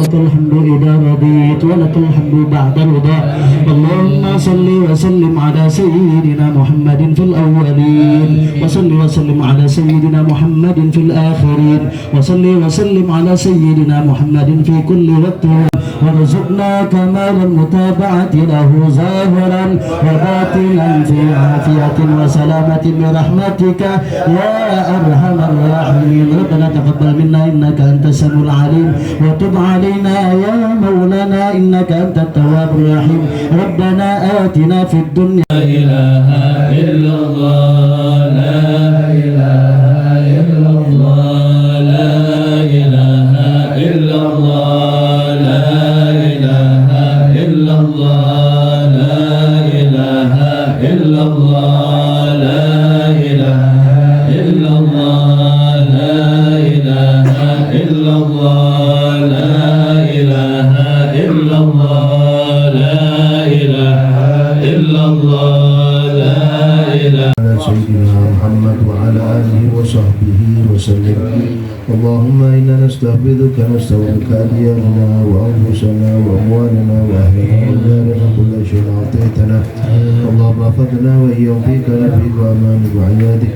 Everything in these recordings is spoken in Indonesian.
لك الحمد إذا رضيت ولك الحمد بعد الرضا. اللهم صل وسلم على سيدنا محمد في الأولين، وصل وسلم على سيدنا محمد في الآخرين، وصل وسلم على سيدنا محمد في كل وقت، وارزقنا كمال المتابعة له ظاهرا وباطنا في عافية وسلامة برحمتك يا أرحم الراحمين. ربنا تقبل منا إنك أنت السميع العليم، وتب علينا يا مولانا إنك أنت التواب الرحيم. ربنا آتنا في الدنيا. لا إله إلا الله، لا إله إلا الله، لا إله إلا الله، لا إله إلا الله، لا إله إلا الله، لا إله إلا الله، لا إله إلا الله، لا إله إلا الله، لا إله إلا الله، لا إله. على سيدنا محمد وعلى آله وصحبه وسلم. اللهم إنا نستحفظك نستودعك أدياننا وأنفسنا وأموالنا وأهلنا وأولادنا كل شيء أعطيتنا. اللهم احفظنا وإياهم فيك نفيك وأمانك وعيادك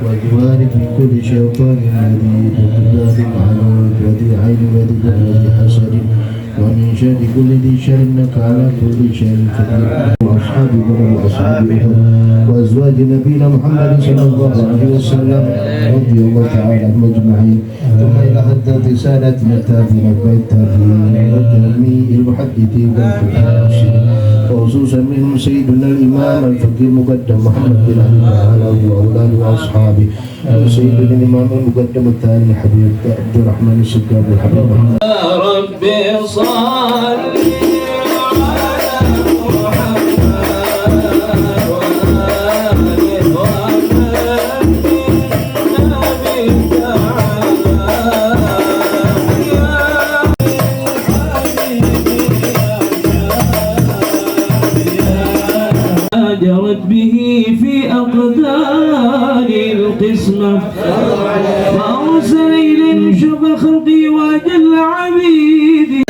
وجوارك من كل شيطان مريد وكذاب عنوك وذي عين وذي ذنب وذي حسد ومن شر كل ذي شر إنك على كل شيء قدير. وأصحابنا وأصحابهم وأزواج نبينا محمد صلى الله عليه وسلم رضي الله تعالى عنهم أجمعين. ثم إلى حضرة سادتنا التابعين والتابعين وجميع المحدثين والمحدثين، وخصوصا منهم سيدنا الإمام الفقيه مقدم محمد بن علي تعالى وأولاده وأصحابه، وسيدنا الإمام المقدم الثاني حبيب عبد الرحمن السقاف الحبيب محمد. يا ربي صل جرت به في أقدار القسمة، فأرسل إليه شب خلقي وأجل عبيدي،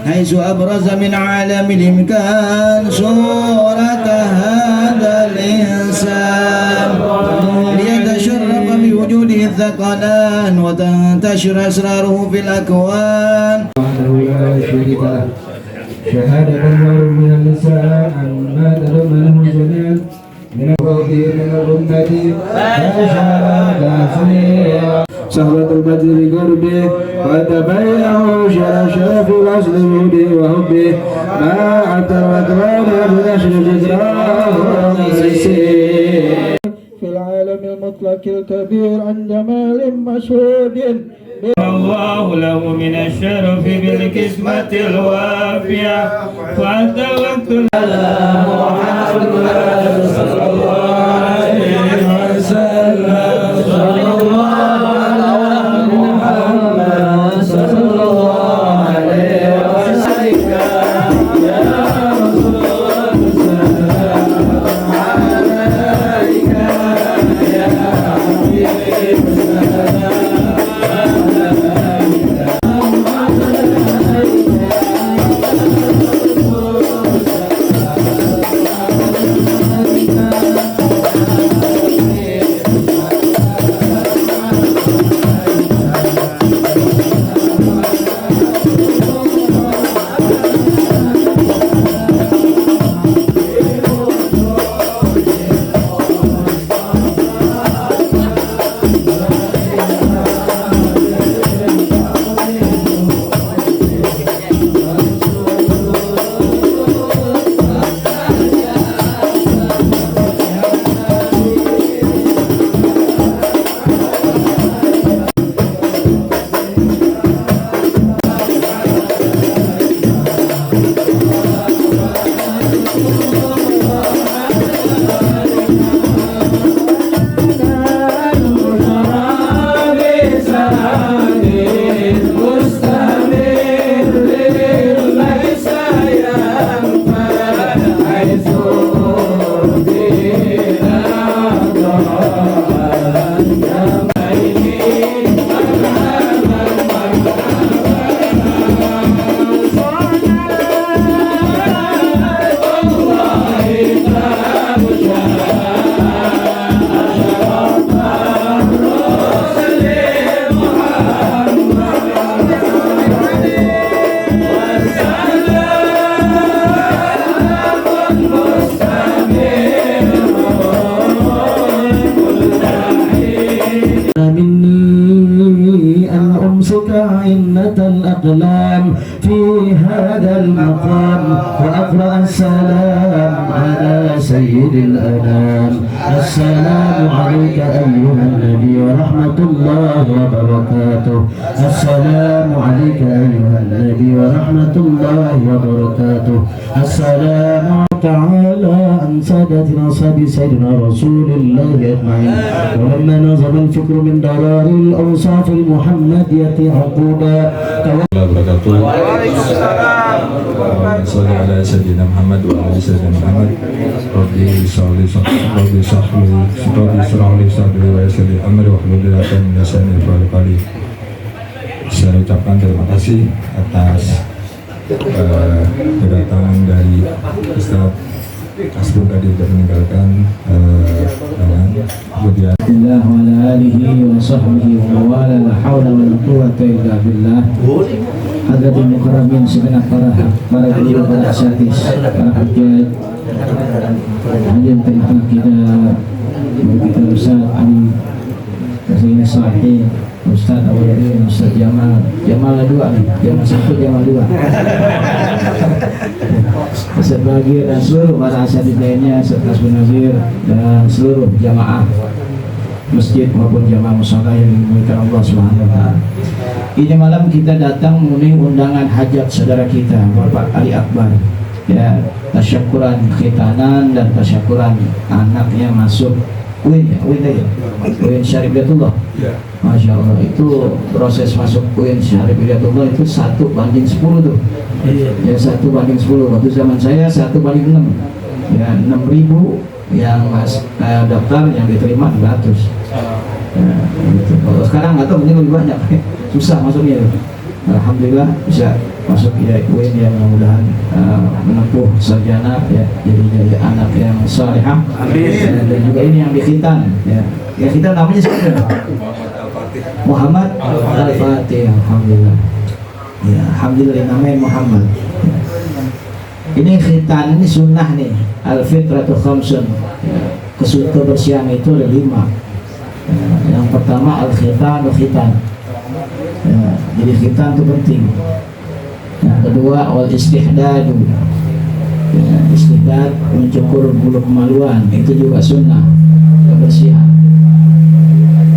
حيث أبرز من عالم الإمكان صورة هذا الإنسان ليتشرف بوجوده الثقلان وتنتشر أسراره في الأكوان. لا شريك له. شهادة الله من اللسان عما تضمنه جميعا من الفوضى من الأمة فشهادة سنية صحبة البدر بقربه وتبيعه شرف الأصل بهدي وحبه ما عبد الرحمن بنشر ذكراه في العالم المطلق الكبير عن جمال مشهود الله له من الشرف بالقسمة الوافية. فأنت وقت على محمد صلى الله عليه وسلم، صلى الله على محمد صلى الله عليه وسلم. يا رسول الله سلام عليك يا حبيب سلام. مطمئنة الأقلام في هذا المقام وأقرأ السلام على سيد الأنام. السلام عليك أيها النبي ورحمة الله وبركاته. السلام عليك أيها النبي ورحمة الله وبركاته. السلام تعالى عن سادتنا أصحاب سيدنا رسول الله أجمعين. ولما نظم الفكر من دلال الأوصاف المحمدية عقوبا Salli ala sayyidina Muhammad wa ala sayyidina Muhammad. Rabbi sholli Rabbi sholli sadri wa yassir amri wa hlul 'uqdatam min lisani yafqahu qawli. Saya ucapkan terima kasih atas kedatangan dari Ustaz Asbun tadi untuk meninggalkan kemudian Allah wa ala alihi wa sahbihi wa wala la hawla wa la quwwata illa billah. Hadirin mukarramin segenap para guru, para asatidz, para hujjaj, hadirin terima kita Ustaz Ali Zainal Sahih, Ustaz Awaludin, Ustaz Jamal dua nih, Jamal 1, Jamal 2. Sebagai dan seluruh para asatidz lainnya, serta Nazir dan seluruh jamaah masjid maupun jamaah mushola yang dimuliakan Allah Subhanahu wa taala. Ini malam kita datang memenuhi undangan hajat saudara kita Bapak Ali Akbar, ya, tasyakuran khitanan dan tasyakuran anaknya masuk UIN Syarif Hidayatullah. Masya Allah, itu proses masuk UIN Syarif Hidayatullah itu 1:10 tuh. Ya 1:10. Waktu zaman saya 1:6. Ya 6.000 yang daftar, yang diterima 100. Ya, gitu. Kalau sekarang nggak tahu, mungkin lebih banyak. Susah masuknya. Alhamdulillah bisa masuk ya UIN yang mudah-mudahan menempuh sarjana, ya, jadi anak yang salihah. Dan juga ini yang dikhitan, ya kita namanya siapa? Muhammad Al-Fatih. Alhamdulillah, ya alhamdulillah namanya Muhammad. Ya. Ini khitan, ini sunnah nih. Al-fitratu khamsun, ya, kebersihan itu ada 5. Ya, yang pertama al-khitan, ya, jadi khitan itu penting. Yang kedua wal istihdadu, ya, istihdad mencukur bulu kemaluan, itu juga sunnah kebersihan.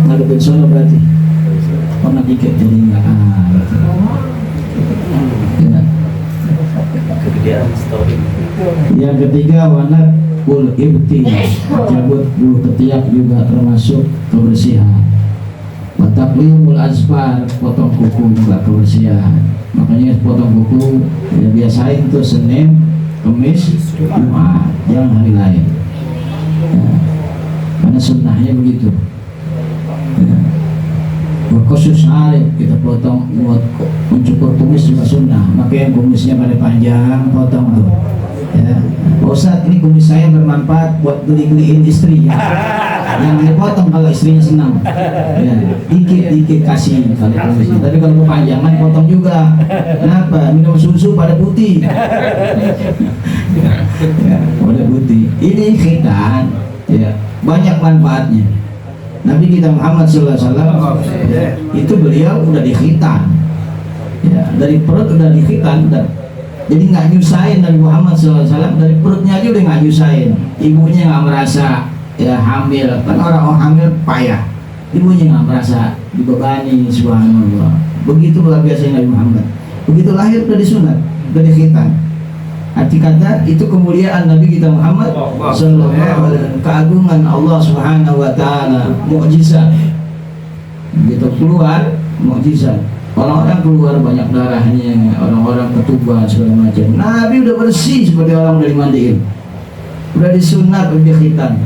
Ngadepin sono berarti warna dikit jadi enggak ya. Yang ketiga wanat ul ibti, cabut bulu ketiak juga termasuk kebersihan. Wataklimul azfar, potong kuku juga kebersihan. Makanya potong kuku ya biasain tuh Senin, Kamis, Jumat, jangan hari lain. Ya, karena sunnahnya begitu. Ya. Khusus alit kita potong buat mencukur kumis juga sunnah. Makanya kumisnya pada panjang, potong tuh. Ya, Pak Ustadz, ini kumis saya bermanfaat buat geli-geliin istri, ya. Yang dipotong kalau istrinya senang, ya, dikit-dikit kasih kalau kumisnya. Tapi kalau kepanjangan potong juga. Kenapa? Minum susu pada putih. Ya, pada putih. Ini khitan, ya, banyak manfaatnya. Nabi kita Muhammad SAW itu beliau udah dikhitan, ya, dari perut udah dikhitan, jadi nggak nyusahin. Nabi Muhammad SAW dari perutnya aja udah nggak nyusahin, ibunya nggak merasa ya hamil, kan orang hamil payah, ibunya nggak merasa dibebani. Subhanallah, begitu luar biasa Nabi Muhammad. Begitu lahir udah disunat, udah dikhitan. Arti kata itu kemuliaan Nabi kita Muhammad sallallahu alaihi wasallam, keagungan Allah Subhanahu wa taala, mukjizat. Begitu keluar mukjizat. Orang-orang keluar banyak darahnya, orang-orang ketuban segala macam. Nabi udah bersih seperti orang udah dimandiin. Udah disunat, udah dikhitan.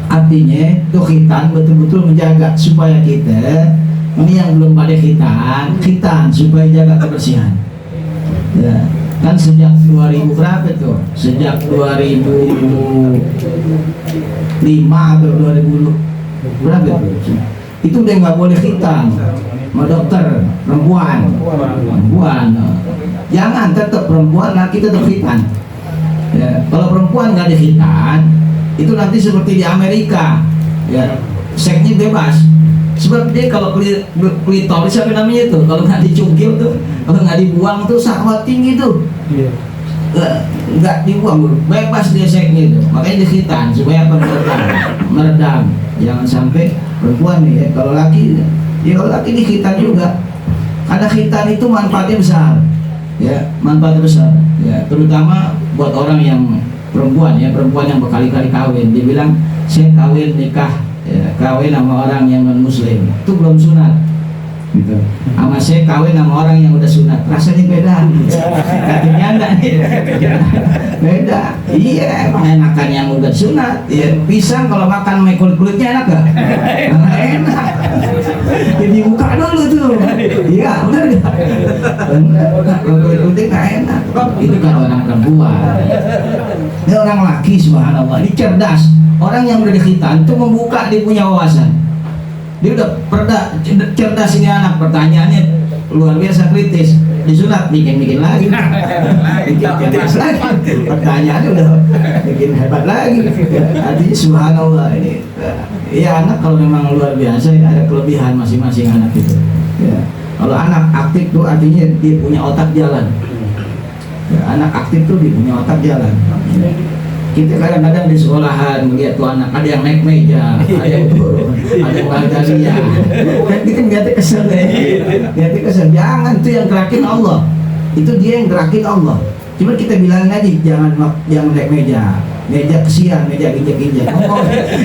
Artinya itu khitan betul-betul menjaga supaya kita ini yang belum pada khitan supaya jaga kebersihan. Ya. Kan sejak 2000 berapa tuh? Sejak 2005 atau 2000 berapa tuh? Itu udah nggak boleh khitan. Mau dokter perempuan, jangan, tetap perempuan, laki tetap khitan. Ya, kalau perempuan nggak dikhitan, itu nanti seperti di Amerika, ya, seksnya bebas. Sebab dia kalau klitoris apa namanya itu, kalau nggak dicungkil tuh, kalau nggak dibuang tuh syahwat tinggi tuh. Nggak dibuang, bebas dia seksnya itu. Makanya dikhitan supaya apa? Meredam. Jangan sampai perempuan nih ya, kalau laki dikhitan juga. Karena khitan itu manfaatnya besar. Ya, manfaatnya besar. Ya, terutama buat orang yang perempuan yang berkali-kali kawin. Dia bilang, saya kawin nikah, ya, kawin sama orang yang non muslim, itu belum sunat gitu. Sama saya kawin sama orang yang udah sunat, rasanya beda. Katanya enggak nih. Beda. Iya, emang enakan yang udah sunat. Ya, pisang kalau makan sama kulit-kulitnya enak gak? Enak. Jadi buka dulu tuh. Iya, benar gak? Kalau kulit-kulitnya gak enak. Itu kan orang perempuan. Ini orang laki, subhanallah, ini cerdas. Orang yang udah dikhitan itu membuka, dia punya wawasan. Dia udah cerdas ini anak, pertanyaannya luar biasa kritis. Disunat bikin lagi, bikin cerdas lagi, pertanyaannya udah bikin hebat lagi. Artinya subhanallah ini, ya anak kalau memang luar biasa ya, ada kelebihan masing-masing anak itu. Ya. Kalau anak aktif tuh artinya dia punya otak jalan. Ya, anak aktif tuh dia punya otak jalan. Kita kadang-kadang di sekolahan melihat tuh anak, ada yang naik meja, ada yang turun, ada yang bahagia. Kan kita ngeliatnya kesel deh, ngeliatnya kesel. Jangan, tuh yang gerakin Allah, itu dia yang gerakin Allah. Cuma kita bilangin aja, jangan naik meja kesian, meja injak-injak.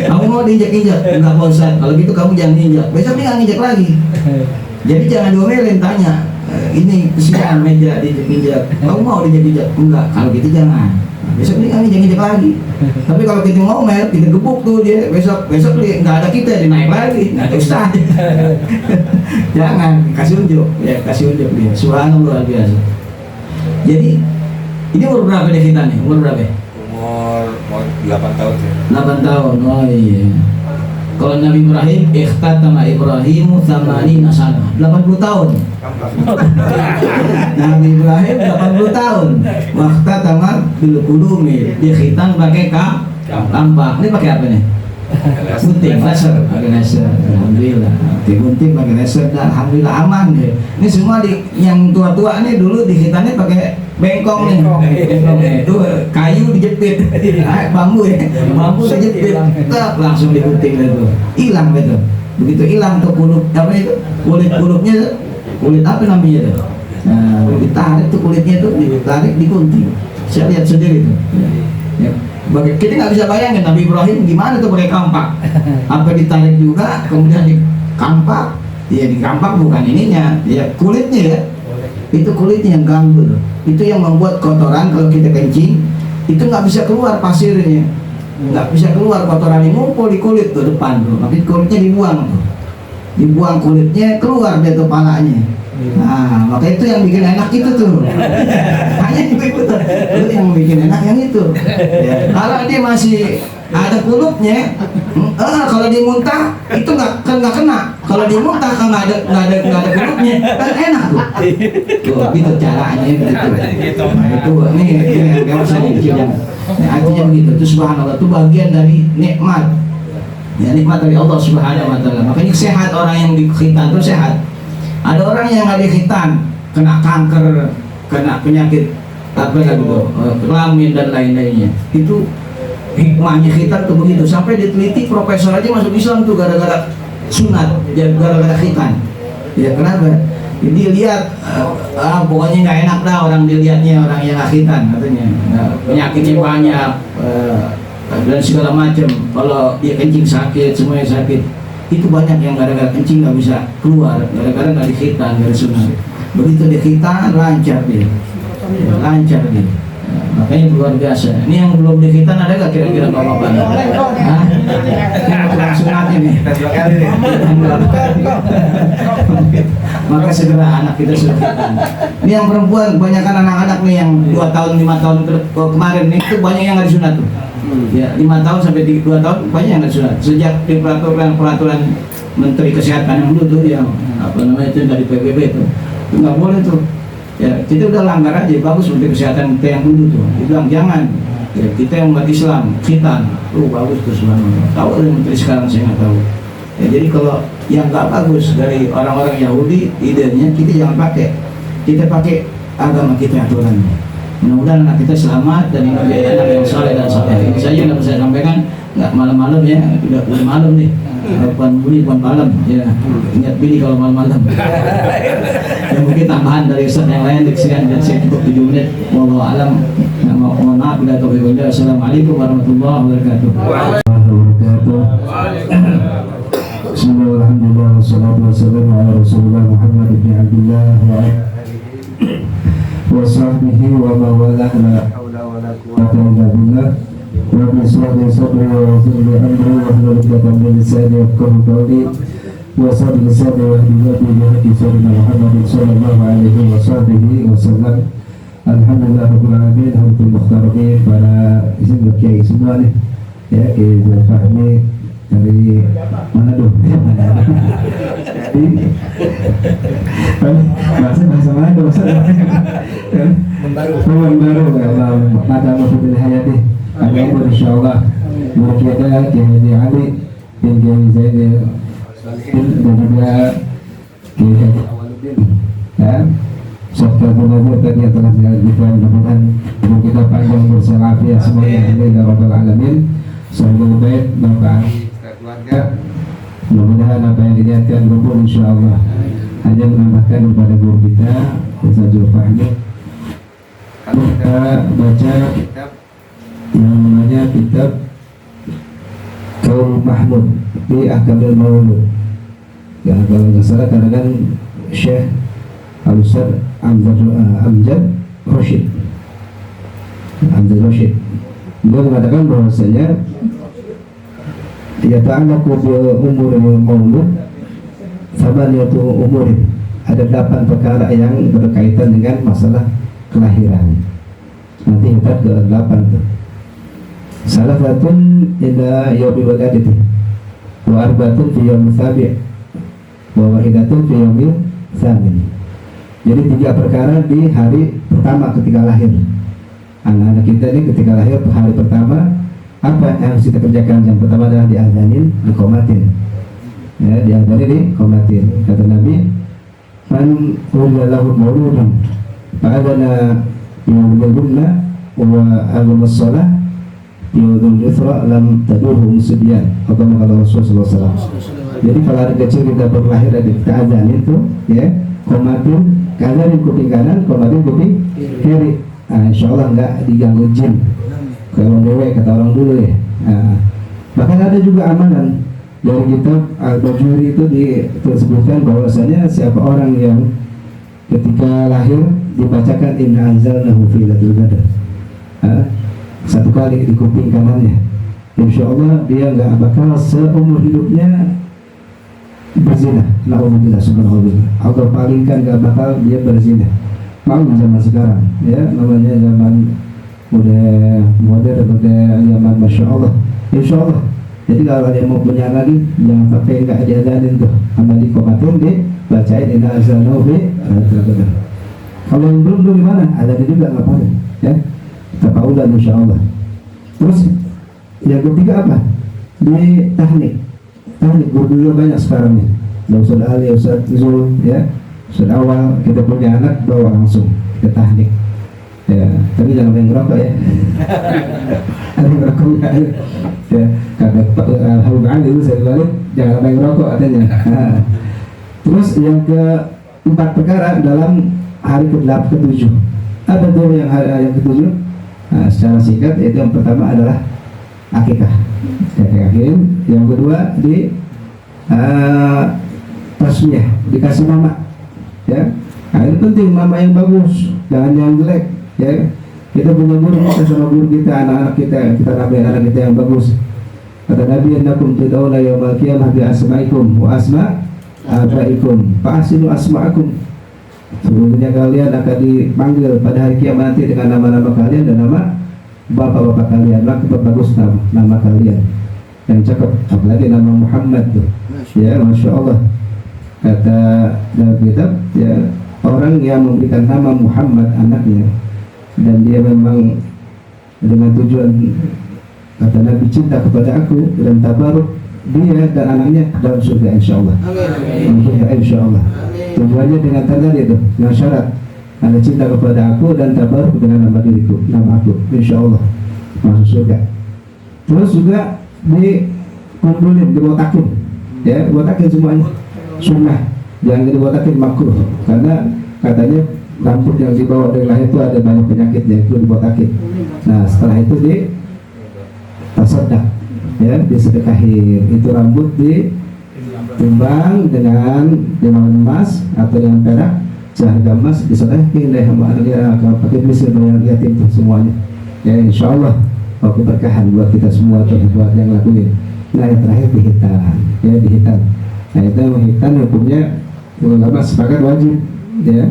Kamu mau diinjak-injak? Enggak mau Ustaz, kalau gitu kamu jangan injak. Besok dia nggak injak lagi. Jadi jangan diomelin, tanya, ini kesian meja diinjak-injak. Kamu mau diinjak-injak? Enggak, kalau gitu jangan. Besok dia injak-injak lagi. Tapi kalau kita ngomel, kita gebuk tuh dia, besok dia nggak ada, kita dinaik lagi, nggak ada Ustaz. Jangan, kasih unjuk dia. Subhanallah, luar biasa. Jadi ini umur berapa deh kita nih? Umur berapa? Umur 8 tahun sih. 8 tahun. Oh iya. Kalau Nabi Ibrahim, ikhtatama Ibrahimu tsamanina sana, 80 tahun. Nabi Ibrahim 80 tahun. Waqtatama bil qulumi, dia khitan pakai kampak. Ini pakai apa nih? Gunting, laser, pakai laser. Alhamdulillah. Gunting pakai laser, alhamdulillah aman deh. Ini semua yang tua-tua nih dulu dikhitannya pakai bengkong nih. Itu kayu dijepit, bambu dijepit, langsung digunting itu, hilang gitu. Begitu hilang tuh kulit kulitnya, kulit apa namanya tuh? Nah, ditarik tuh kulitnya tuh, ditarik digunting. Saya lihat sendiri tuh. Ya. Kita nggak bisa bayangin Nabi Ibrahim gimana tuh pakai kampak. Apa ditarik juga, kemudian dikampak. Ya dikampak bukan ininya, ya kulitnya ya. Itu kulitnya yang ganggu tuh. Itu yang membuat kotoran kalau kita kencing itu nggak bisa keluar pasirnya, nggak bisa keluar kotoran yang ngumpul di kulit tuh depan tuh. Makanya kulitnya dibuang kulitnya, keluar dia tuh palanya. Nah, maka itu yang bikin enak itu tuh. Hanya itu tuh yang bikin enak yang itu. Ya. Kalau dia masih ada kulupnya, kalau dia muntah itu nggak kena. Kalau dia muntah kan nggak ada kulupnya, kan enak tuh. Tuh, gitu caranya gitu. Nah, itu ini yang dewasa dicilin. Nah, artinya begitu. Itu subhanallah, itu bagian dari nikmat. Ya, nikmat dari Allah Subhanahu wa taala. Makanya sehat orang yang dikhitan itu sehat. Ada orang yang nggak dikhitan, kena kanker, kena penyakit apa lagi tuh, kelamin dan lain-lainnya. Itu hikmahnya khitan tuh begitu. Sampai diteliti profesor aja masuk Islam tuh gara-gara sunat, gara-gara khitan. Ya kenapa? Jadi lihat, pokoknya nggak enak dah orang dilihatnya orang yang khitan katanya. Nah, penyakitnya banyak dan segala macam. Kalau dia kencing sakit, semuanya sakit. Itu banyak yang gara-gara kencing nggak bisa keluar, gara-gara nggak dikhitan, dari sunat. Begitu dikhitan lancar dia, lancar dia. Makanya luar biasa. Ini yang belum dikhitan ada nggak kira-kira bapak-bapak? Ini tukang sunat ini. Maka segera anak kita sudah khitan. Ini yang perempuan, kebanyakan anak-anak nih yang 2 tahun, 5 tahun kemarin nih, itu banyak yang nggak disunat tuh. Ya 5 tahun sampai 2 tahun banyak yang nggak disunat. Sejak di peraturan Menteri Kesehatan yang dulu tuh yang apa namanya itu dari PBB itu nggak boleh tuh. Ya kita udah langgar aja, bagus Menteri Kesehatan kita yang dulu tuh. Dia bilang jangan. Ya, kita yang umat Islam khitan, bagus tuh sebenarnya. Tahu dari Menteri sekarang saya nggak tahu. Ya, jadi kalau yang nggak bagus dari orang-orang Yahudi idenya kita jangan pakai, kita pakai agama kita aturannya. Mudah-mudahan anak kita selamat dan ini menjadi anak yang soleh dan soleh. Ini saja yang saya sampaikan, nggak malam-malam ya, udah malam nih, bukan bunyi bukan malam ya, ingat bini kalau malam-malam. Ya mungkin tambahan dari Ustaz yang lain sekian dan saya cukup 7 menit. Wallahu alam. Mohon maaf bila taufiq wal hidayah. Assalamualaikum warahmatullahi wabarakatuh. Bismillahirrahmanirrahim. Wassalatu wassalamu ala Rasulillah Muhammad ibn Abdullah wa sahbihi wa mawalah la haula wa la quwwata illa billah. Rabbi shrah li sadri wa yassir li amri wahlul 'uqdatam min lisani yafqahu qawli wa sadd lisani wa hdini bi hadi sayyidina Muhammad sallallahu alaihi wa sahbihi wa sallam. Alhamdulillah rabbil alamin, hamdul mukhtarin para izin kiai semua nih ya, Kiai Fahmi dari Manado. Jadi bahasa Manado, baru pada waktu hayati ada umur insyaallah berkata Kiai Ali bin Kiai Zaid dan juga Kiai Awaludin dan serta pengajar tadi yang telah dilanjutkan. Mudah-mudahan umur kita panjang bersalafiah semuanya, amin ya rabbal alamin. Semoga baik manfaat keluarga. Mudah-mudahan apa yang diniatkan berbuah insyaallah. Hanya menambahkan kepada guru kita Ustazul Fahmi, kita baca kitab yang namanya kitab Kaum Mahmud di Ahkamul Maulud. Ya, kalau nggak salah kadang-kadang Syekh Al-Ustaz Amjad Rashid. Dia mengatakan bahwasanya ya ta'alaku bi umuril maulud sabaniyatu umurin, ada 8 perkara yang berkaitan dengan masalah kelahiran. Nanti kita ke 8 tuh. Salafatun ila yaumi waladati wa arbatun fi yaumil sabi' wa wahidatun fi yaumil tsamin. Jadi 3 perkara di hari pertama ketika lahir. Anak-anak kita ini ketika lahir hari pertama apa yang harus kita kerjakan? Yang pertama adalah diazanin, dikomatin. Ya, diazanin, dikomatin. Kata Nabi, "Man lahu mauludun fa'adana yawmul wa aghamas shalah yawmul yusra lam tadurhu musibyan." Atau kata Rasulullah SAW. Jadi kalau anak kecil kita berlahir dari kita azanin itu, ya, komatin, kazanin kuping kanan, komatin kuping kiri. Insya Allah nggak diganggu jin. Kalau dewe kata orang dulu ya. Bahkan ada juga amalan dari kitab Al-Bajuri itu disebutkan bahwasanya siapa orang yang ketika lahir dibacakan Inna anzalnahu fi lailatul qadar 1 kali di kuping kanannya, insya Allah dia nggak bakal seumur hidupnya berzina. Alhamdulillah, subhanallah. Allah palingkan nggak bakal dia berzina. Mau zaman sekarang ya, namanya zaman udah modern, udah zaman masya Allah, insya Allah. Jadi kalau ada yang mau punya lagi jangan pakai nggak diajarin tuh, sama di komatin deh bacain Inna anzalnahu fi lailatul qadar. Kalau yang belum gimana? Ada juga nggak apa-apa ya, tafaulan insya Allah. Terus yang ketiga apa? Di tahnik guru banyak sekarang nih. Ustaz Ali, Ustaz Zul ya. Sudah awal kita punya anak bawa langsung ke tahnik ya, tapi jangan main ngerokok ya. Ada ngerokok ya, kata Habib Ali itu saya balik jangan main ngerokok katanya. Terus yang ke-4 perkara dalam hari ke-7. Apa tuh yang ke-7? Secara singkat yaitu yang pertama adalah akikah. Yang kedua di tasmiyah, dikasih nama. Ya, nah, ini penting, mama yang bagus, jangan yang jelek. Ya, kita punya guru, kita sama guru kita, anak-anak kita ramai anak kita yang bagus. Kata Nabi, "Annakum tud'auna yaumal qiyamah bi asma'ikum wa asma' abaikum fa ahsinu asma'akum." Sesungguhnya kalian akan dipanggil pada hari kiamat nanti dengan nama-nama kalian dan nama bapak-bapak kalian. Maka bagus nama kalian yang cakep, apalagi nama Muhammad tuh. Ya, masya Allah. Kata dalam kitab ya, orang yang memberikan nama Muhammad anaknya dan dia memang dengan tujuan kata Nabi cinta kepada aku dan tabaruk dia dan anaknya dalam surga insyaallah. Insyaallah. Tujuannya dengan tanda itu, dengan syarat Anda cinta kepada aku dan tabaruk dengan nama diriku, nama aku, insyaallah masuk surga. Terus juga dikumpulin, dibotakin, ya, botakin semuanya, sunnah, jangan dibotakin makruh, karena katanya rambut yang dibawa dari lahir itu ada banyak penyakitnya, itu dibotakin. Nah setelah itu tasaddaq, ya, disedekahin, itu rambut ditimbang dengan emas atau dengan perak seharga emas, disedekahin deh sama dia, kalau pakai misal bayar yatim tuh semuanya, ya insyaallah keberkahan buat kita semua atau buat yang lakuin. Nah yang terakhir dihitan, ya dihitan. Nah itu menghitan hukumnya ulama sepakat wajib, ya.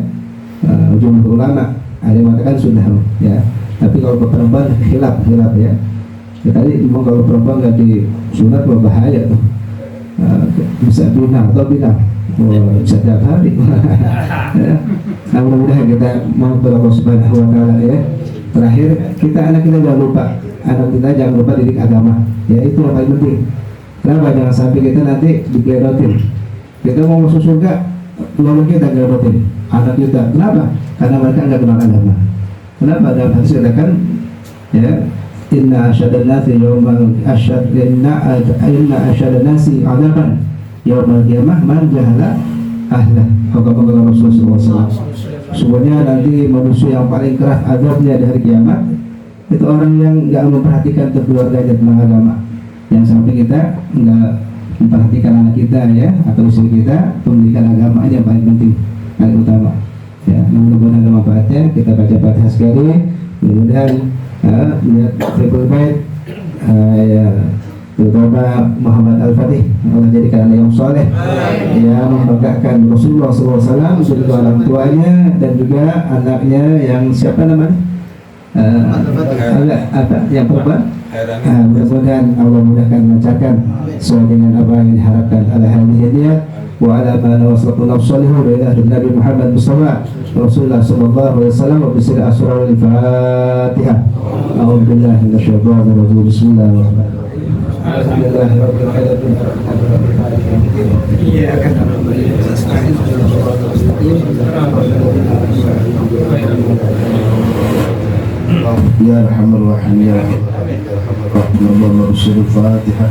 Jumhur ulama ada yang mengatakan sunnah, ya. Tapi kalau perempuan khilaf ya. Tadi memang kalau perempuan nggak disunat bahaya tuh, bisa bina atau bisa tiap hari. Ya. Nah mudah-mudahan kita mau berdoa Subhanahu wa taala, ya. Terakhir anak kita jangan lupa didik agama, ya itu yang paling penting. Kenapa? Jangan sampai kita nanti digeledotin. Kita mau masuk surga, lalu kita geledotin anak kita. Kenapa? Karena mereka nggak kenal agama. Kenapa? Dalam hadis katakan, ya, inna asyadan nasi adaban yaumal qiyamah man jahala ahlah. Kata Rasulullah SAW. Sebenarnya nanti manusia yang paling keras azabnya di hari kiamat itu orang yang nggak memperhatikan keluarganya tentang agama. Yang sampai kita nggak memperhatikan anak kita, ya, atau istri kita, pendidikan agama yang paling penting, paling utama. Ya, mudah-mudahan ada manfaatnya. Kita baca Fatihah sekali, mudah-mudahan lihat Triple Bait, ya, terutama Muhammad Al-Fatih, Allah jadikan anak yang soleh, yang membanggakan Rasulullah SAW, juga orang tuanya dan juga anaknya yang siapa namanya, yang perempuan. Mudah-mudahan Allah mudahkan melancarkan sesuai dengan apa yang diharapkan. Ala hadhihi niyat wa ala ma nawassalna salihu ila Nabi Muhammad Mustafa Rasulullah sallallahu alaihi wasallam wa bisir asrar al-Fatihah. A'udzu billahi minasyaitonir rajim. Bismillahirrahmanirrahim. Alhamdulillahirabbil alamin. Iyyaka na'budu wa iyyaka nasta'in. Ya Arhamar Rahimin, اللهم بسر الفاتحة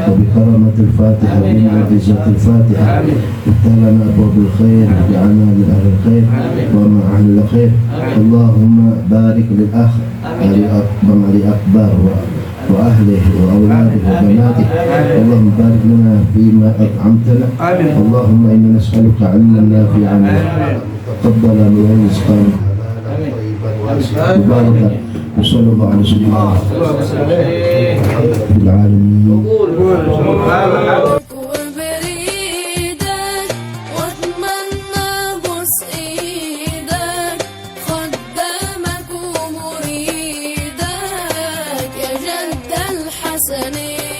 وبكرامة الفاتحة وبمعجزة الفاتحة افتح لنا أبواب الخير واجعلنا من أهل الخير ومع أهل الخير. اللهم بارك للأخ لأكبر وأهله وأولاده وبناته. اللهم بارك لنا فيما أطعمتنا. اللهم إنا نسألك علما نافعا تقبل من رزقا مباركا. وصلى الله على سيدنا محمد العالمين. وبريدك واتمنى بوس ايدك خدامك ومريدك يا جد الحسنين.